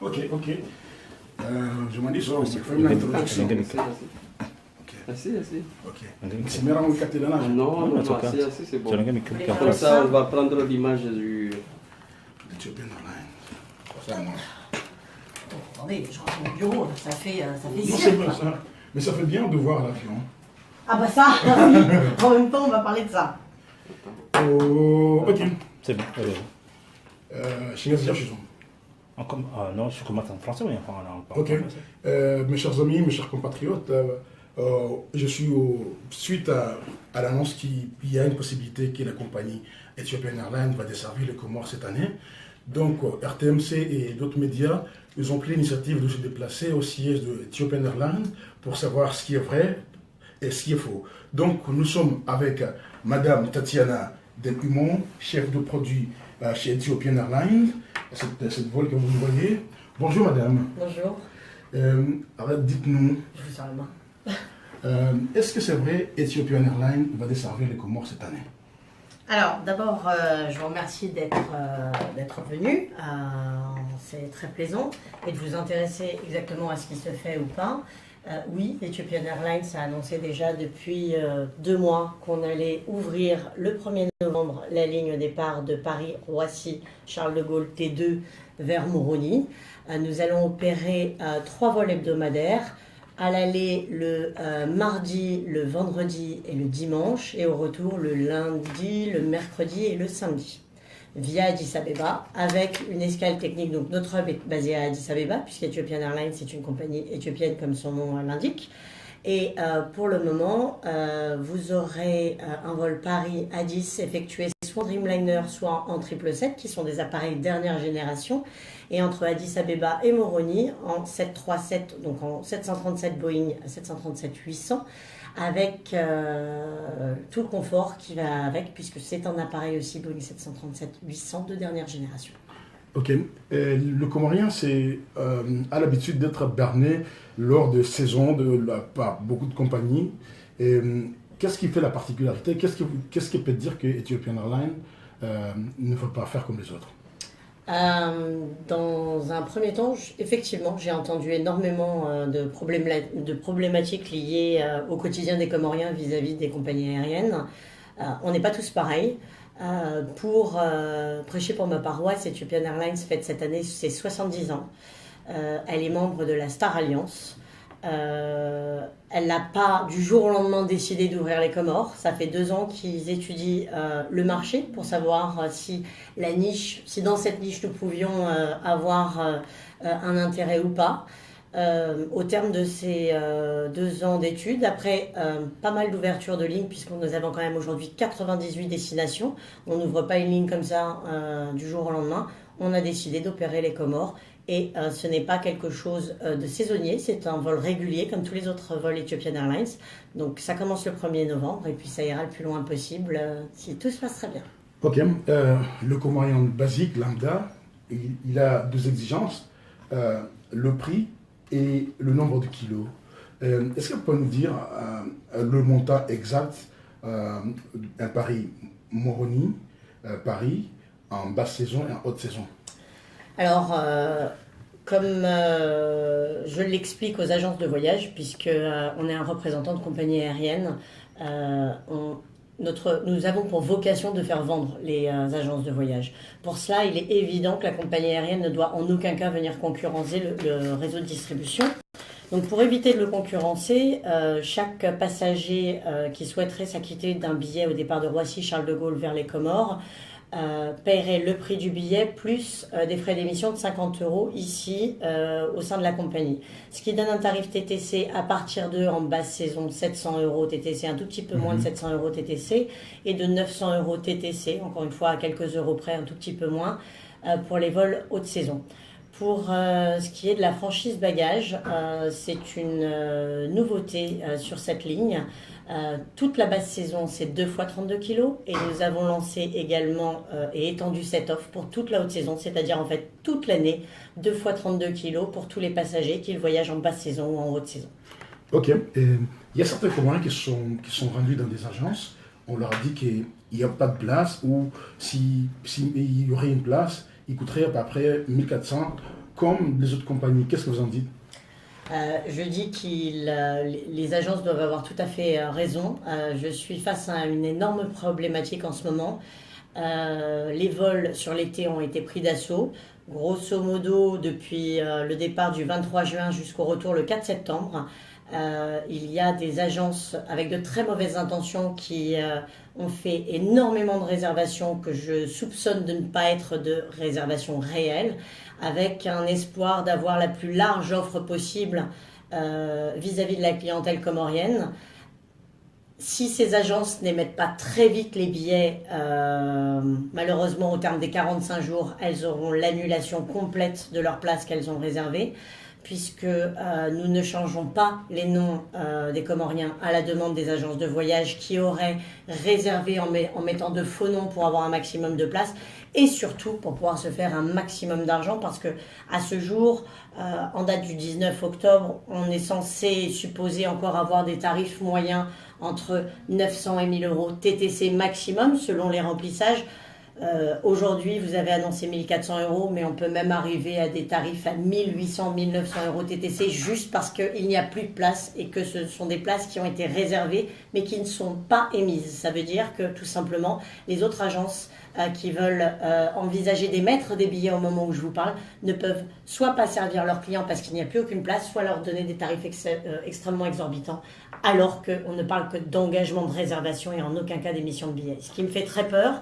Ok, ok. Je m'en dis ça, c'est quand même l'introduction. Assez. Ok. C'est bien on capter là. Non, assez, c'est bon. Comme ça, on va prendre l'image du... Ethiopian Airlines. Ça, moi. Attendez, je rentre au bureau, ça fait Non, cirque. c'est bien ça. Mais ça fait bien de voir l'avion. Ah bah ça, oui. En même temps, on va parler de ça. Oh, ok. C'est bon. Chingasia Chizon. Non, je commence en français, mais enfin, on parle Ok. en français. Mes chers amis, mes chers compatriotes, je suis suite à l'annonce qu'il y a une possibilité que la compagnie Ethiopian Airlines va desservir les Comores cette année. Donc, RTMC et d'autres médias, ils ont pris l'initiative de se déplacer au siège de Ethiopian Airlines pour savoir ce qui est vrai et ce qui est faux. Donc, nous sommes avec Madame Tatiana Delhumon, chef de produit chez Ethiopian Airlines, cette vol que vous voyez. Bonjour Madame. Bonjour. Alors, dites-nous, Je vous sers la main. est-ce que c'est vrai Ethiopian Airlines va desservir les Comores cette année? Alors, d'abord, je vous remercie d'être venu. C'est très plaisant. Et de vous intéresser exactement à ce qui se fait ou pas. Oui, Ethiopian Airlines a annoncé déjà depuis 2 mois qu'on allait ouvrir le 1er novembre la ligne départ de Paris-Roissy, Charles de Gaulle T2 vers Moroni. Nous allons opérer 3 vols hebdomadaires. À l'aller le mardi, le vendredi et le dimanche, et au retour le lundi, le mercredi et le samedi, via Addis Abeba, avec une escale technique. Donc notre hub est basé à Addis Abeba, puisqu'Ethiopian Airlines est une compagnie éthiopienne comme son nom l'indique. Et pour le moment, vous aurez un vol Paris-Addis effectué soit en Dreamliner, soit en 777, qui sont des appareils dernière génération, et entre Addis Abeba et Moroni en 737, donc en 737 Boeing 737-800, avec tout le confort qui va avec, puisque c'est un appareil aussi Boeing 737-800 de dernière génération. Ok. Le Comorien a l'habitude d'être berné lors de saisons par beaucoup de compagnies. Qu'est-ce qui fait la particularité? Qu'est-ce qui peut dire que Ethiopian Airlines ne faut pas faire comme les autres? Dans un premier temps, effectivement, j'ai entendu énormément de problématiques liées au quotidien des Comoriens vis-à-vis des compagnies aériennes. On n'est pas tous pareils. Pour prêcher pour ma paroisse, Ethiopian Airlines fête cette année ses 70 ans. Elle est membre de la Star Alliance. Elle n'a pas du jour au lendemain décidé d'ouvrir les Comores. Ça fait 2 ans qu'ils étudient le marché pour savoir si dans cette niche nous pouvions avoir un intérêt ou pas. Au terme de ces 2 ans d'études, après pas mal d'ouvertures de lignes, puisque nous avons quand même aujourd'hui 98 destinations, on n'ouvre pas une ligne comme ça du jour au lendemain, on a décidé d'opérer les Comores. Et ce n'est pas quelque chose de saisonnier, c'est un vol régulier comme tous les autres vols Ethiopian Airlines. Donc ça commence le 1er novembre et puis ça ira le plus loin possible si tout se passe très bien. Ok. Le Comorien basique, lambda, il a 2 exigences, le prix et le nombre de kilos. Est-ce que vous pouvez nous dire le montant exact un Paris-Moroni, Paris, en basse saison et en haute saison? Alors, comme je l'explique aux agences de voyage, puisque on est un représentant de compagnie aérienne, nous avons pour vocation de faire vendre les agences de voyage. Pour cela, il est évident que la compagnie aérienne ne doit en aucun cas venir concurrencer le réseau de distribution. Donc pour éviter de le concurrencer, chaque passager qui souhaiterait s'acquitter d'un billet au départ de Roissy-Charles de Gaulle vers les Comores paierait le prix du billet plus des frais d'émission de 50 € ici au sein de la compagnie. Ce qui donne un tarif TTC à partir de, en basse saison, 700 € TTC, un tout petit peu moins de 700 € TTC, et de 900 € TTC, encore une fois à quelques euros près, un tout petit peu moins, pour les vols haute saison. Pour ce qui est de la franchise bagage, c'est une nouveauté sur cette ligne. Toute la basse saison, c'est 2 fois 32 kg, et nous avons lancé également et étendu cette offre pour toute la haute saison, c'est-à-dire en fait toute l'année, 2 fois 32 kg pour tous les passagers qui voyagent en basse saison ou en haute saison. Ok. Il y a certains Comoriens qui sont rendus dans des agences. On leur a dit qu'il n'y a pas de place, ou s'il y aurait une place, il coûterait à peu près 1400 comme les autres compagnies. Qu'est-ce que vous en dites? Je dis que les agences doivent avoir tout à fait raison. Je suis face à une énorme problématique en ce moment. Les vols sur l'été ont été pris d'assaut. Grosso modo, depuis le départ du 23 juin jusqu'au retour le 4 septembre, il y a des agences avec de très mauvaises intentions qui ont fait énormément de réservations que je soupçonne de ne pas être de réservations réelles, avec un espoir d'avoir la plus large offre possible vis-à-vis de la clientèle comorienne. Si ces agences n'émettent pas très vite les billets, malheureusement au terme des 45 jours, elles auront l'annulation complète de leur place qu'elles ont réservée, puisque nous ne changeons pas les noms des Comoriens à la demande des agences de voyage qui auraient réservé en mettant de faux noms pour avoir un maximum de places, et surtout pour pouvoir se faire un maximum d'argent, parce que à ce jour, en date du 19 octobre, on est censé supposer encore avoir des tarifs moyens entre 900 et 1000 euros TTC maximum selon les remplissages. Aujourd'hui, vous avez annoncé 1400 euros, mais on peut même arriver à des tarifs à 1800, 1900 euros TTC juste parce qu'il n'y a plus de place et que ce sont des places qui ont été réservées mais qui ne sont pas émises. Ça veut dire que tout simplement, les autres agences qui veulent envisager d'émettre des billets au moment où je vous parle ne peuvent soit pas servir leurs clients parce qu'il n'y a plus aucune place, soit leur donner des tarifs extrêmement exorbitants, alors qu'on ne parle que d'engagement de réservation et en aucun cas d'émission de billets. Ce qui me fait très peur,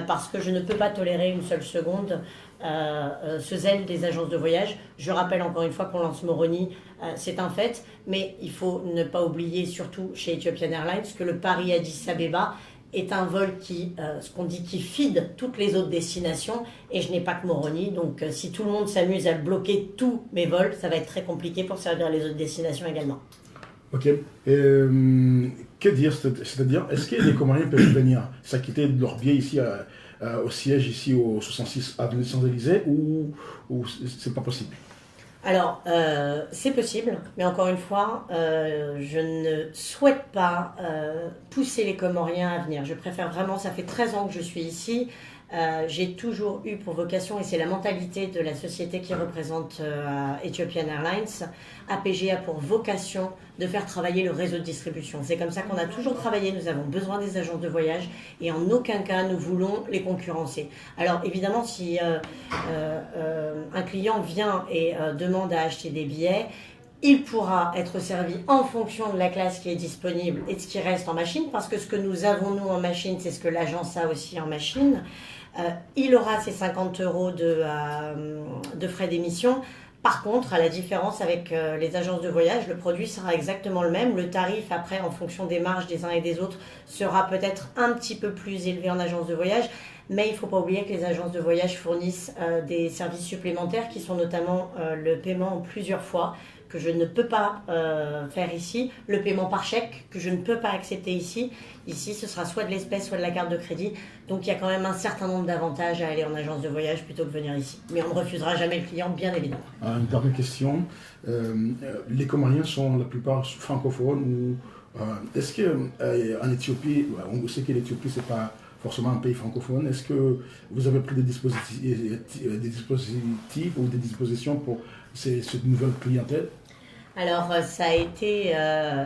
parce que je ne peux pas tolérer une seule seconde ce zèle des agences de voyage. Je rappelle encore une fois qu'on lance Moroni, c'est un fait, mais il faut ne pas oublier, surtout chez Ethiopian Airlines, que le Paris-Addis Abeba est un vol qui, ce qu'on dit, qui feed toutes les autres destinations, et je n'ai pas que Moroni, donc si tout le monde s'amuse à bloquer tous mes vols, ça va être très compliqué pour servir les autres destinations également. Ok. Que dire? C'est-à-dire, est-ce que les Comoriens peuvent venir s'acquitter de leur billet ici au siège, ici au 66 avenue des Champs-Élysées, ou c'est pas possible? Alors, c'est possible, mais encore une fois, je ne souhaite pas pousser les Comoriens à venir. Je préfère vraiment, ça fait 13 ans que je suis ici, j'ai toujours eu pour vocation, et c'est la mentalité de la société qui représente Ethiopian Airlines, APG a pour vocation de faire travailler le réseau de distribution. C'est comme ça qu'on a toujours travaillé, nous avons besoin des agences de voyage et en aucun cas nous voulons les concurrencer. Alors évidemment, si un client vient et demande à acheter des billets, il pourra être servi en fonction de la classe qui est disponible et de ce qui reste en machine, parce que ce que nous avons nous en machine, c'est ce que l'agence a aussi en machine. Il aura ses 50 euros de frais d'émission. Par contre, à la différence avec les agences de voyage, le produit sera exactement le même. Le tarif, après, en fonction des marges des uns et des autres, sera peut-être un petit peu plus élevé en agence de voyage. Mais il ne faut pas oublier que les agences de voyage fournissent des services supplémentaires qui sont notamment le paiement en plusieurs fois, que je ne peux pas faire ici, le paiement par chèque, que je ne peux pas accepter ici. Ici, ce sera soit de l'espèce, soit de la carte de crédit. Donc, il y a quand même un certain nombre d'avantages à aller en agence de voyage plutôt que venir ici. Mais on ne refusera jamais le client, bien évidemment. Une dernière question. Les Comoriens sont la plupart francophones, ou est-ce qu'en Éthiopie, on sait que l'Éthiopie, ce n'est pas forcément un pays francophone, est-ce que vous avez pris des dispositifs ou des dispositions pour cette nouvelle clientèle? Alors, ça a été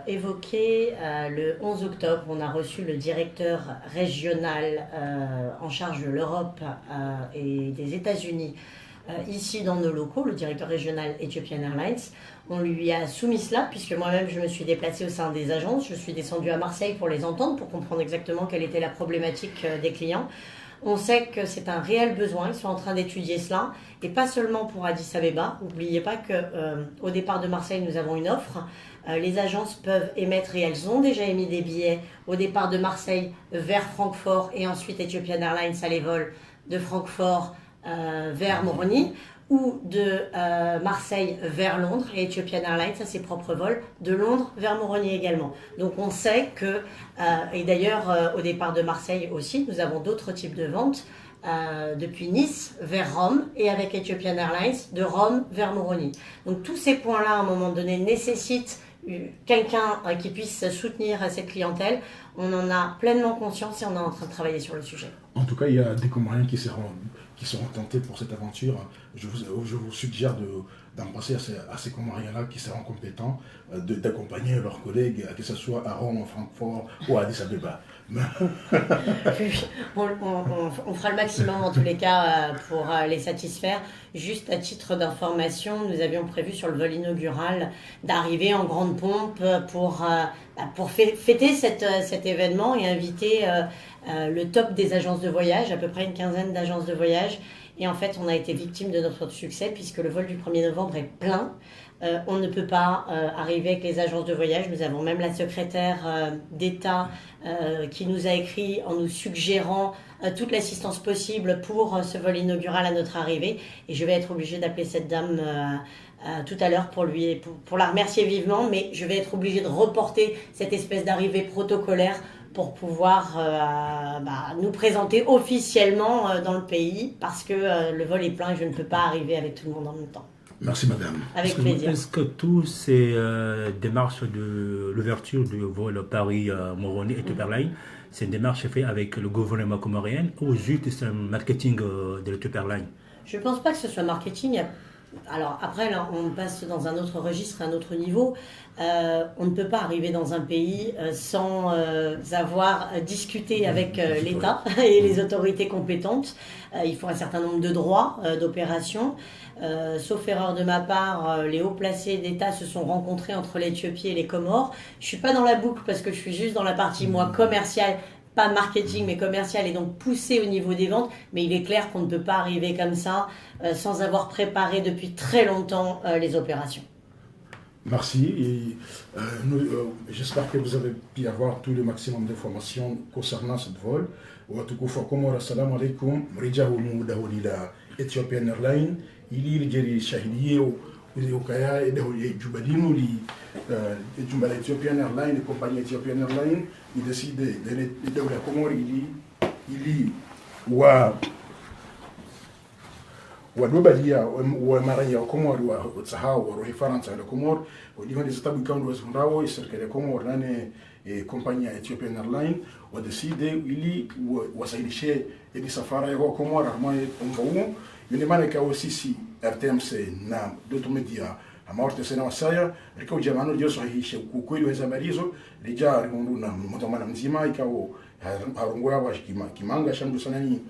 évoqué le 11 octobre. On a reçu le directeur régional en charge de l'Europe et des États-Unis ici dans nos locaux, le directeur régional Ethiopian Airlines. On lui a soumis cela, puisque moi-même je me suis déplacée au sein des agences. Je suis descendue à Marseille pour les entendre, pour comprendre exactement quelle était la problématique des clients. On sait que c'est un réel besoin, ils sont en train d'étudier cela, et pas seulement pour Addis Abeba. N'oubliez pas qu'au départ de Marseille, nous avons une offre. Les agences peuvent émettre, et elles ont déjà émis des billets au départ de Marseille vers Francfort, et ensuite Ethiopian Airlines a les vols de Francfort vers Moroni, ou de Marseille vers Londres, et Ethiopian Airlines a ses propres vols de Londres vers Moroni également. Donc on sait que, et d'ailleurs au départ de Marseille aussi, nous avons d'autres types de ventes, depuis Nice vers Rome, et avec Ethiopian Airlines de Rome vers Moroni. Donc tous ces points-là, à un moment donné, nécessitent quelqu'un qui puisse soutenir cette clientèle. On en a pleinement conscience et on est en train de travailler sur le sujet. En tout cas, il y a des Comoriens qui seront tentés pour cette aventure. Je vous suggère d'embrasser à ces Comoriens-là qui seront compétents, d'accompagner leurs collègues, que ce soit à Rome, à Francfort ou à Addis Abeba. On fera le maximum en tous les cas pour les satisfaire. Juste à titre d'information, nous avions prévu sur le vol inaugural d'arriver en grande pompe pour fêter cet événement et inviter le top des agences de voyage, à peu près une quinzaine d'agences de voyage. Et en fait, on a été victime de notre succès puisque le vol du 1er novembre est plein. On ne peut pas arriver avec les agences de voyage. Nous avons même la secrétaire d'État qui nous a écrit en nous suggérant toute l'assistance possible pour ce vol inaugural à notre arrivée. Et je vais être obligée d'appeler cette dame tout à l'heure pour la remercier vivement. Mais je vais être obligée de reporter cette espèce d'arrivée protocolaire pour pouvoir nous présenter officiellement dans le pays parce que le vol est plein et je ne peux pas arriver avec tout le monde en même temps. Merci madame. Avec plaisir. Est-ce que toutes ces démarches de l'ouverture du vol Paris-Moroni et Ethiopia Airlines, c'est une démarche faite avec le gouvernement comorien ou juste c'est un marketing de l'Ethiopia Airlines? Je ne pense pas que ce soit marketing. Alors après, là, on passe dans un autre registre, un autre niveau. On ne peut pas arriver dans un pays sans avoir discuté avec l'État et les autorités compétentes. Il faut un certain nombre de droits d'opération. Sauf erreur de ma part, les hauts placés d'État se sont rencontrés entre l'Éthiopie et les Comores. Je ne suis pas dans la boucle parce que je suis juste dans la partie, moi, commerciale, pas marketing, mais commerciale, et donc poussée au niveau des ventes. Mais il est clair qu'on ne peut pas arriver comme ça sans avoir préparé depuis très longtemps les opérations. Merci. Et j'espère que vous avez pu avoir tout le maximum d'informations concernant ce vol. Assalamu alaikum. Ethiopian Airlines. Il y a shahidie ukaya jubalinu jumbala Ethiopian Airlines, compagnie Ethiopian Airlines, il décide de la Comore ili wadobalia wa maraya wa Comore wa tsahau wa rohi Faransa la Comore odiho des tabu kandu wazundawo serikali ya Comore nane compagnie Ethiopian Airlines wa décide ili wasailishe ili safara ya Comore armai ngau yule maana ikawa sisi RTMC na d'autres médias amaorte sena wasaya rikao jamano ndio sahihisha ukweli wa habari hizo lija rimundu na mtamana mzima ikawa harungu yao kimanga shamdu sana ni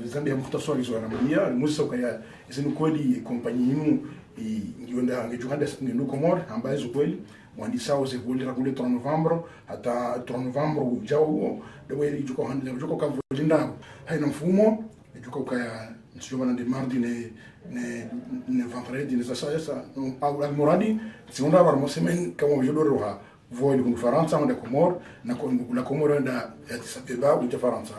Zambia mkutaswali zo anamia musa ukaya izinu kweli kompani yinu ngienda ngejuhanda ngindo Comore ambaye zo kweli mwandisao ze kweli rakule 3 November hata 3 November ujao dewe ijuko handa ijuko kavolinda haina mfumo ijuko ukaya nsiona de mardi ne vendredi ne sasa au almoradi segunda var mo semaine kama jodo roha voile com Faransa onde Comore na Comore nda Addis Abeba u Faransa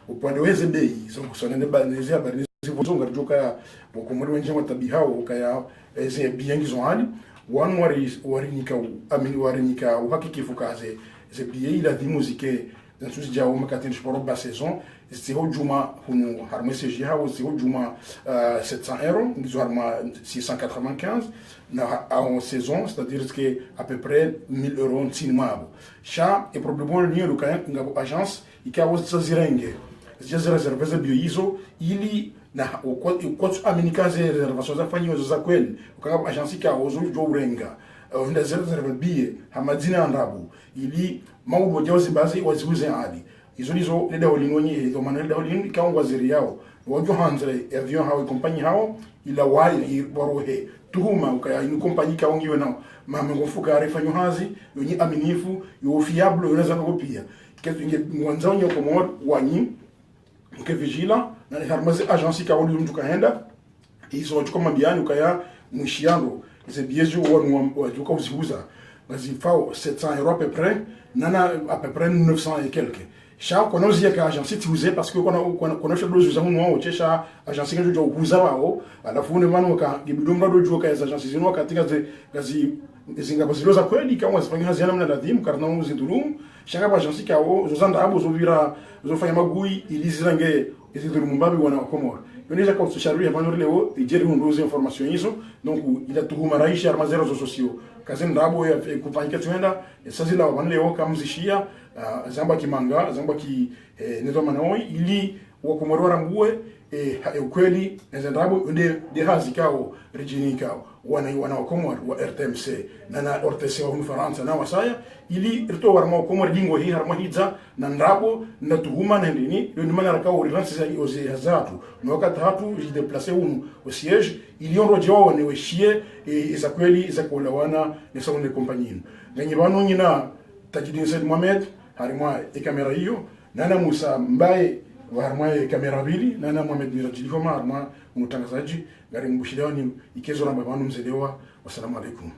upande weze bei so kusana ne banezi habari zivozonga joka bo Comore wenje matabiha ukaya eze biengi zonali wan warinika amini warinika uhakikifu kaze ze biei la dimuzike dans tous jao makatin sport ba saison c'est Juma hunu harme CG hawo c'est Juma 700 €, nous avons 695 en saison, c'est-à-dire que à peu près 1000 € en cinéma. Ça est probablement le numéro quand ngabo agence ikawo tsazirenge. J'ai réservé ce bioiso ili na kwa aminika ze réservation za fanyo za kweli. Ukanga agence ikawo zo urenga. Nda réservé billet hamadina ndabu ili maudo jawazi bazi waziuze hadi. Izo le daolinonye do Manuel Daolin ikawa waziri yao. Wajo hanzre avion hawo compagnie hawo ila wali borohe tuhuma ukaya inu compagnie kaongiwe na mama ngofuka arifanyo hazi yonyi aminifu yo fiable unaweza kopia ketu inge mwanzao nyo Comore wanyi nke vigila na harmaze agence kawo mtu kaenda izo chukua mambiani ukaya mwishiano ze biejo wajuka uziuza bazifao 700 € à peu près nana à peu près 900 et quelques. Chao konozi ya agence tiuze parce que konosha dozu za munu wao chesha agence ngejo jo kuuza wao alafu ne manu ka gibidomra dojo ka agence zino katika kazi zinga baziloza kweli kama zifanya ziana mna ladhimu karna muzi dulum shaka agence kao zozanda abo zovira zofanya magui ilizirange izidulum mbabi wana Comore yoneza kwa social ya vanori leo ijeri hundoze information hizo donc il a tuhuma raisha armazero zo sociaux kazen ndabo ya kupanyika tuenda sazila wanleo kamzishia zamba kimanga zamba ki nezo manoi ili wa Komoro rambuwe ukweli nzendrabo de hazi kao regini kao wana Komoro wa RTMC na RTC wa Faransa na wasaya ili rito warma Komoro dingo hi harma hiza na ndrabo na tuhuma na ndini le nimana kao relance za oze hazatu na wakati hatu je déplacer au siège ili onroje wao ne weshie za kweli za kuelewana ni sawa na kompanyini ngani bano nyina Tajidin Said Mohamed harima kamera hiyo nana Musa Mbaye harima kamera mbili nana Mohamed Mirajili Foma harima mtangazaji gari mbushidani ikezo na babanu mzedewa. Wassalamu alaikum.